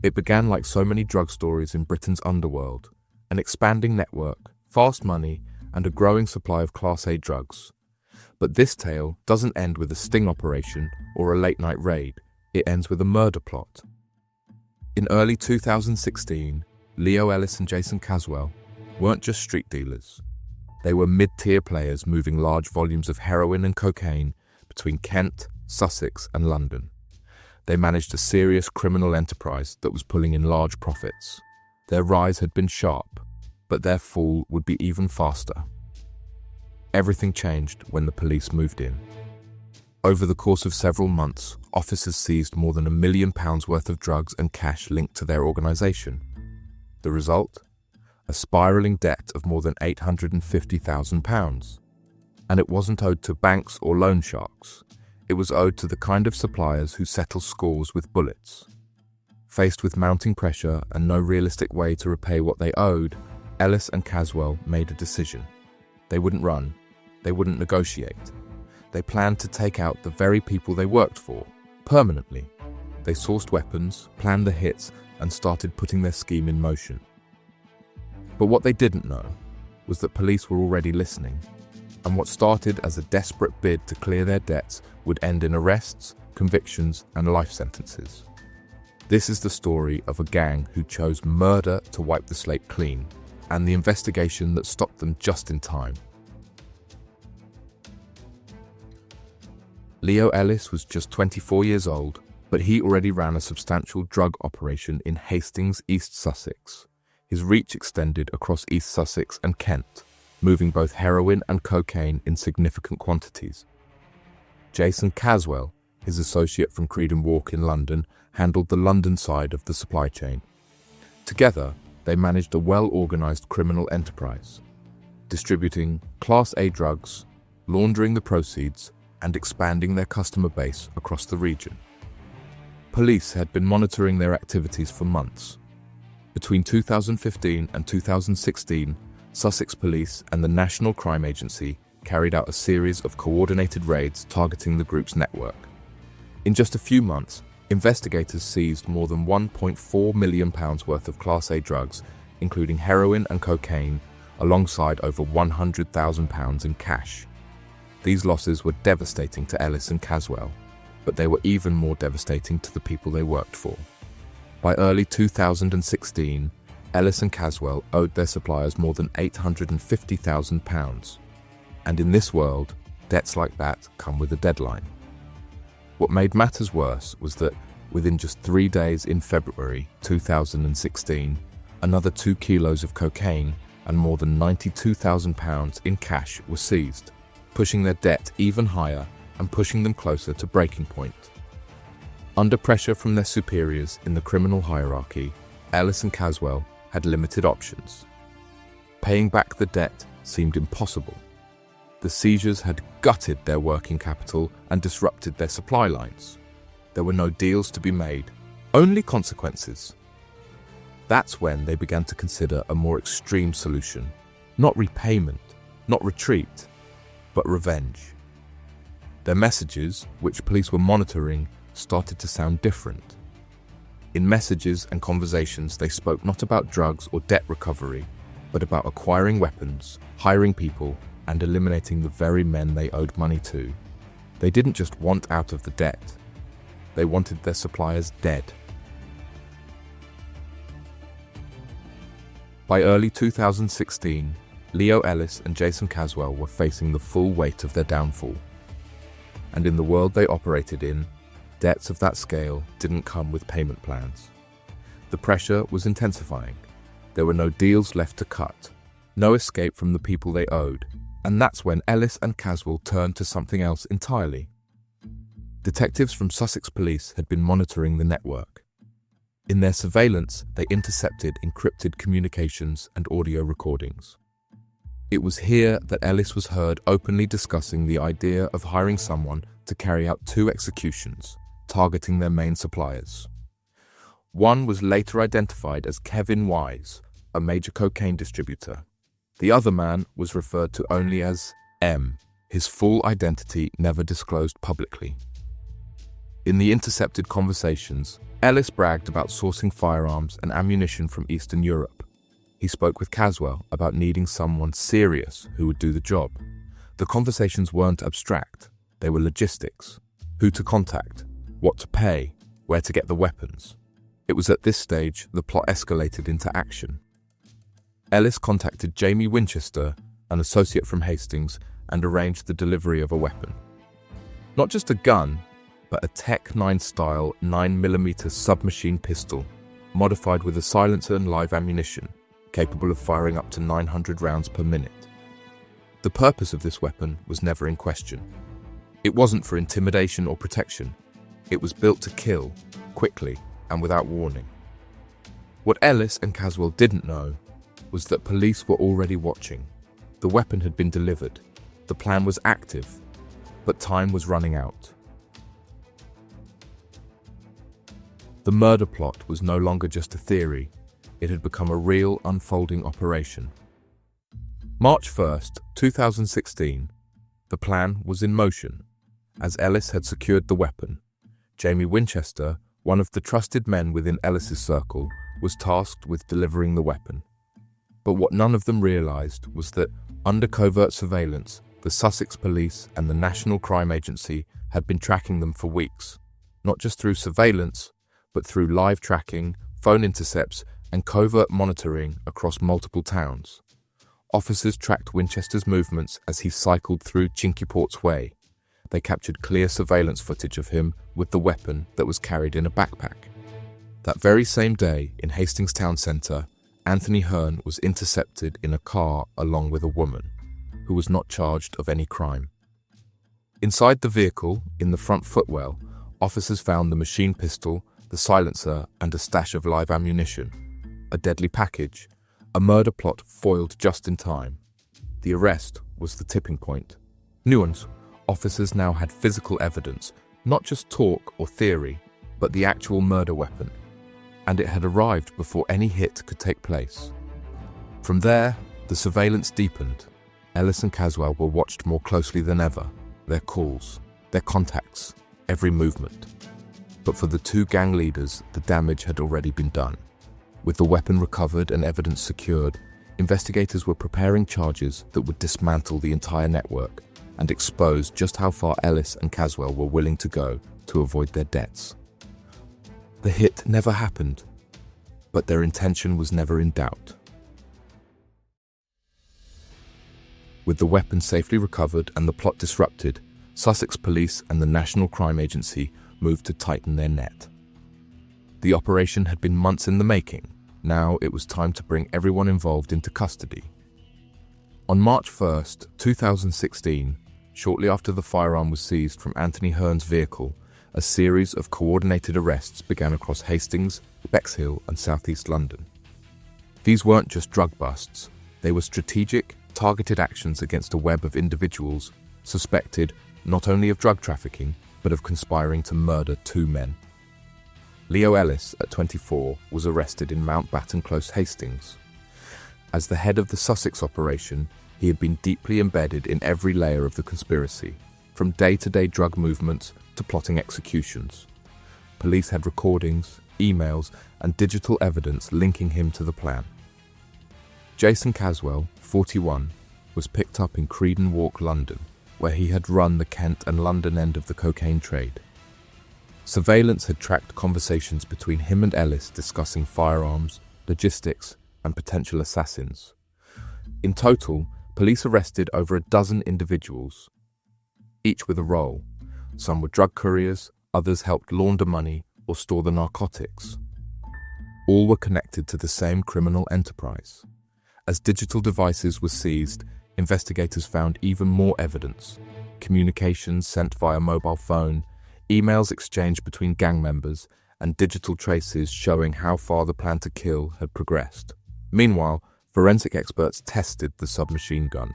It began like so many drug stories in Britain's underworld, an expanding network, fast money, and a growing supply of Class A drugs. But this tale doesn't end with a sting operation or a late-night raid. It ends with a murder plot. In early 2016, Leo Ellis and Jason Caswell weren't just street dealers. They were mid-tier players moving large volumes of heroin and cocaine between Kent, Sussex, and London. They managed a serious criminal enterprise that was pulling in large profits. Their rise had been sharp, but their fall would be even faster. Everything changed when the police moved in. Over the course of several months, officers seized more than £1 million worth of drugs and cash linked to their organisation. The result? A spiralling debt of more than £850,000. And it wasn't owed to banks or loan sharks. It was owed to the kind of suppliers who settle scores with bullets. Faced with mounting pressure and no realistic way to repay what they owed, Ellis and Caswell made a decision. They wouldn't run. They wouldn't negotiate. They planned to take out the very people they worked for, permanently. They sourced weapons, planned the hits, and started putting their scheme in motion. But what they didn't know was that police were already listening, and what started as a desperate bid to clear their debts would end in arrests, convictions, and life sentences. This is the story of a gang who chose murder to wipe the slate clean, and the investigation that stopped them just in time. Leo Ellis was just 24 years old, but he already ran a substantial drug operation in Hastings, East Sussex. His reach extended across East Sussex and Kent, moving both heroin and cocaine in significant quantities. Jason Caswell, his associate from Creed & Walk in London, handled the London side of the supply chain. Together, they managed a well-organised criminal enterprise, distributing Class A drugs, laundering the proceeds, and expanding their customer base across the region. Police had been monitoring their activities for months. Between 2015 and 2016, Sussex Police and the National Crime Agency carried out a series of coordinated raids targeting the group's network. In just a few months, investigators seized more than £1.4 million worth of Class A drugs, including heroin and cocaine, alongside over £100,000 in cash. These losses were devastating to Ellis and Caswell, but they were even more devastating to the people they worked for. By early 2016, Ellis and Caswell owed their suppliers more than £850,000. And in this world, debts like that come with a deadline. What made matters worse was that within just 3 days in February 2016, another 2 kilos of cocaine and more than £92,000 in cash were seized, pushing their debt even higher and pushing them closer to breaking point. Under pressure from their superiors in the criminal hierarchy, Ellis and Caswell had limited options. Paying back the debt seemed impossible. The seizures had gutted their working capital and disrupted their supply lines. There were no deals to be made, only consequences. That's when they began to consider a more extreme solution. Not repayment, not retreat, but revenge. Their messages, which police were monitoring, started to sound different. In messages and conversations, they spoke not about drugs or debt recovery, but about acquiring weapons, hiring people, and eliminating the very men they owed money to. They didn't just want out of the debt. They wanted their suppliers dead. By early 2016, Leo Ellis and Jason Caswell were facing the full weight of their downfall. And in the world they operated in, debts of that scale didn't come with payment plans. The pressure was intensifying. There were no deals left to cut, no escape from the people they owed, and that's when Ellis and Caswell turned to something else entirely. Detectives from Sussex Police had been monitoring the network. In their surveillance, they intercepted encrypted communications and audio recordings. It was here that Ellis was heard openly discussing the idea of hiring someone to carry out 2 executions, targeting their main suppliers. One was later identified as Kevin Wise, a major cocaine distributor. The other man was referred to only as M, his full identity never disclosed publicly. In the intercepted conversations, Ellis bragged about sourcing firearms and ammunition from Eastern Europe. He spoke with Caswell about needing someone serious who would do the job. The conversations weren't abstract, they were logistics. Who to contact, what to pay, where to get the weapons. It was at this stage the plot escalated into action. Ellis contacted Jamie Winchester, an associate from Hastings, and arranged the delivery of a weapon. Not just a gun, but a Tech 9 style 9mm submachine pistol, modified with a silencer and live ammunition, capable of firing up to 900 rounds per minute. The purpose of this weapon was never in question. It wasn't for intimidation or protection. It was built to kill, quickly and without warning. What Ellis and Caswell didn't know was that police were already watching. The weapon had been delivered. The plan was active, but time was running out. The murder plot was no longer just a theory. It had become a real, unfolding operation. March 1st, 2016, the plan was in motion. As Ellis had secured the weapon, Jamie Winchester, one of the trusted men within Ellis's circle, was tasked with delivering the weapon. But what none of them realized was that, under covert surveillance, the Sussex Police and the National Crime Agency had been tracking them for weeks, not just through surveillance, but through live tracking, phone intercepts, and covert monitoring across multiple towns. Officers tracked Winchester's movements as he cycled through Chinkyport's Way. They captured clear surveillance footage of him with the weapon that was carried in a backpack. That very same day, in Hastings town centre, Anthony Hearn was intercepted in a car along with a woman, who was not charged of any crime. Inside the vehicle, in the front footwell, officers found the machine pistol, the silencer, and a stash of live ammunition. A deadly package, a murder plot foiled just in time. The arrest was the tipping point. Nuance, officers now had physical evidence, not just talk or theory, but the actual murder weapon. And it had arrived before any hit could take place. From there, the surveillance deepened. Ellis and Caswell were watched more closely than ever. Their calls, their contacts, every movement. But for the two gang leaders, the damage had already been done. With the weapon recovered and evidence secured, investigators were preparing charges that would dismantle the entire network and expose just how far Ellis and Caswell were willing to go to avoid their debts. The hit never happened, but their intention was never in doubt. With the weapon safely recovered and the plot disrupted, Sussex Police and the National Crime Agency moved to tighten their net. The operation had been months in the making. Now it was time to bring everyone involved into custody. On March 1st, 2016, shortly after the firearm was seized from Anthony Hearn's vehicle, a series of coordinated arrests began across Hastings, Bexhill, and southeast London. These weren't just drug busts, they were strategic, targeted actions against a web of individuals suspected not only of drug trafficking, but of conspiring to murder two men. Leo Ellis, at 24, was arrested in Mountbatten Close, Hastings. As the head of the Sussex operation, he had been deeply embedded in every layer of the conspiracy, from day-to-day drug movements to plotting executions. Police had recordings, emails, and digital evidence linking him to the plan. Jason Caswell, 41, was picked up in Creedon Walk, London, where he had run the Kent and London end of the cocaine trade. Surveillance had tracked conversations between him and Ellis discussing firearms, logistics, and potential assassins. In total, police arrested over a dozen individuals, each with a role. Some were drug couriers, others helped launder money or store the narcotics. All were connected to the same criminal enterprise. As digital devices were seized, investigators found even more evidence: communications sent via mobile phone, emails exchanged between gang members, and digital traces showing how far the plan to kill had progressed. Meanwhile, forensic experts tested the submachine gun.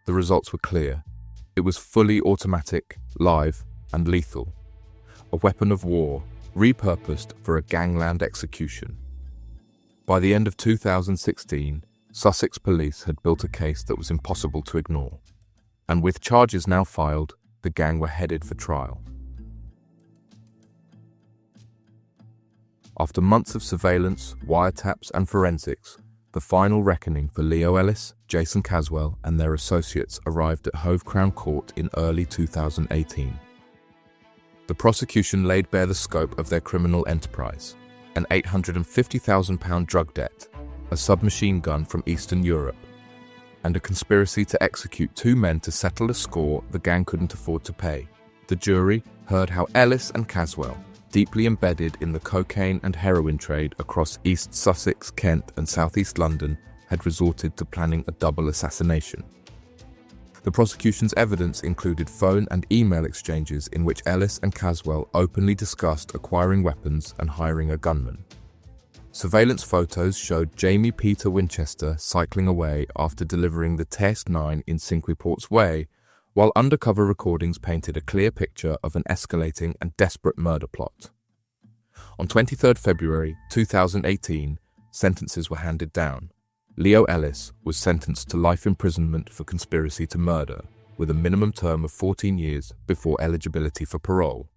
The results were clear. It was fully automatic, live, and lethal. A weapon of war, repurposed for a gangland execution. By the end of 2016, Sussex Police had built a case that was impossible to ignore. And with charges now filed, the gang were headed for trial. After months of surveillance, wiretaps, and forensics, the final reckoning for Leo Ellis, Jason Caswell, and their associates arrived at Hove Crown Court in early 2018. The prosecution laid bare the scope of their criminal enterprise: an £850,000 drug debt, a submachine gun from Eastern Europe, and a conspiracy to execute two men to settle a score the gang couldn't afford to pay. The jury heard how Ellis and Caswell, deeply embedded in the cocaine and heroin trade across East Sussex, Kent, and southeast London, had resorted to planning a double assassination. The prosecution's evidence included phone and email exchanges in which Ellis and Caswell openly discussed acquiring weapons and hiring a gunman. Surveillance photos showed Jamie Peter Winchester cycling away after delivering the Test 9 in Cinqueport's Way, while undercover recordings painted a clear picture of an escalating and desperate murder plot. On 23 February 2018, sentences were handed down. Leo Ellis was sentenced to life imprisonment for conspiracy to murder, with a minimum term of 14 years before eligibility for parole.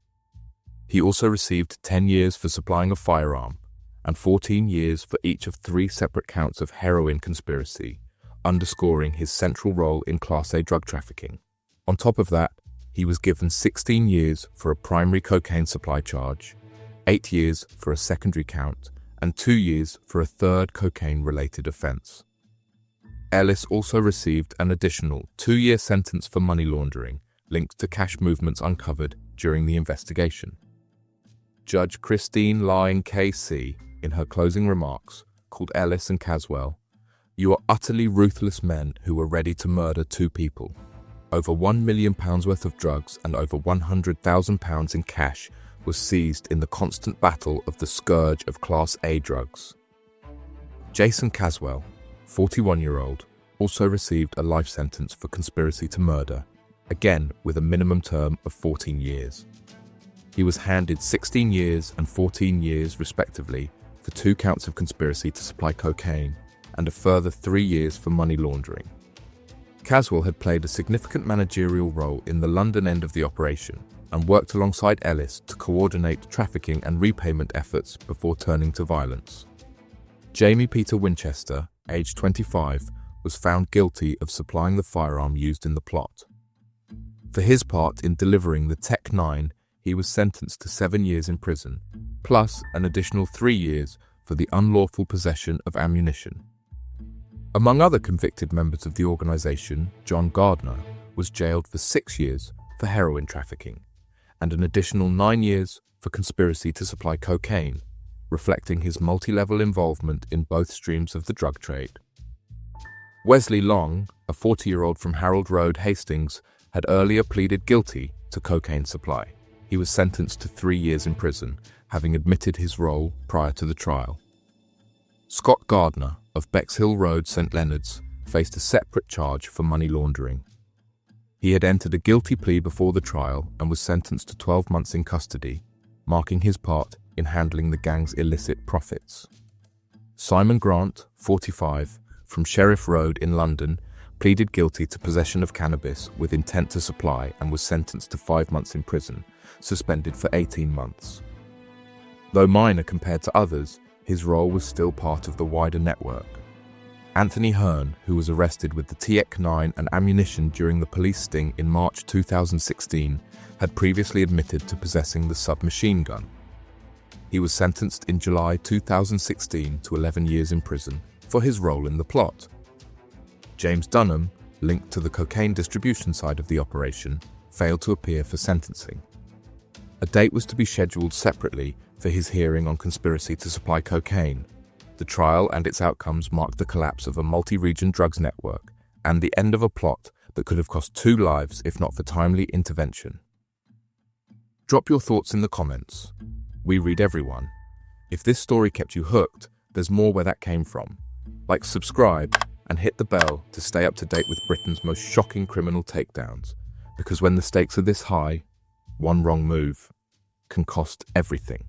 He also received 10 years for supplying a firearm and 14 years for each of 3 separate counts of heroin conspiracy, underscoring his central role in Class A drug trafficking. On top of that, he was given 16 years for a primary cocaine supply charge, 8 years for a secondary count, and 2 years for a third cocaine-related offence. Ellis also received an additional 2-year sentence for money laundering linked to cash movements uncovered during the investigation. Judge Christine Lying KC, in her closing remarks, called Ellis and Caswell, "You are utterly ruthless men who were ready to murder 2 people. Over £1 million worth of drugs and over £100,000 in cash was seized in the constant battle of the scourge of Class A drugs." Jason Caswell, 41-year-old, also received a life sentence for conspiracy to murder, again with a minimum term of 14 years. He was handed 16 years and 14 years respectively for 2 counts of conspiracy to supply cocaine and a further 3 years for money laundering. Caswell had played a significant managerial role in the London end of the operation and worked alongside Ellis to coordinate trafficking and repayment efforts before turning to violence. Jamie Peter Winchester, aged 25, was found guilty of supplying the firearm used in the plot. For his part in delivering the Tech 9, he was sentenced to 7 years in prison, plus an additional 3 years for the unlawful possession of ammunition. Among other convicted members of the organisation, John Gardner was jailed for 6 years for heroin trafficking and an additional 9 years for conspiracy to supply cocaine, reflecting his multi-level involvement in both streams of the drug trade. Wesley Long, a 40-year-old from Harold Road, Hastings, had earlier pleaded guilty to cocaine supply. He was sentenced to 3 years in prison, having admitted his role prior to the trial. Scott Gardner of Bexhill Road, St Leonards, faced a separate charge for money laundering. He had entered a guilty plea before the trial and was sentenced to 12 months in custody, marking his part in handling the gang's illicit profits. Simon Grant, 45, from Sheriff Road in London, pleaded guilty to possession of cannabis with intent to supply and was sentenced to 5 months in prison, suspended for 18 months. Though minor compared to others, his role was still part of the wider network. Anthony Hearn, who was arrested with the TX-9 and ammunition during the police sting in March 2016, had previously admitted to possessing the submachine gun. He was sentenced in July 2016 to 11 years in prison for his role in the plot. James Dunham, linked to the cocaine distribution side of the operation, failed to appear for sentencing. A date was to be scheduled separately for his hearing on conspiracy to supply cocaine. The trial and its outcomes marked the collapse of a multi-region drugs network and the end of a plot that could have cost 2 lives if not for timely intervention. Drop your thoughts in the comments. We read everyone. If this story kept you hooked, there's more where that came from. Like, subscribe, and hit the bell to stay up to date with Britain's most shocking criminal takedowns, because when the stakes are this high, one wrong move can cost everything.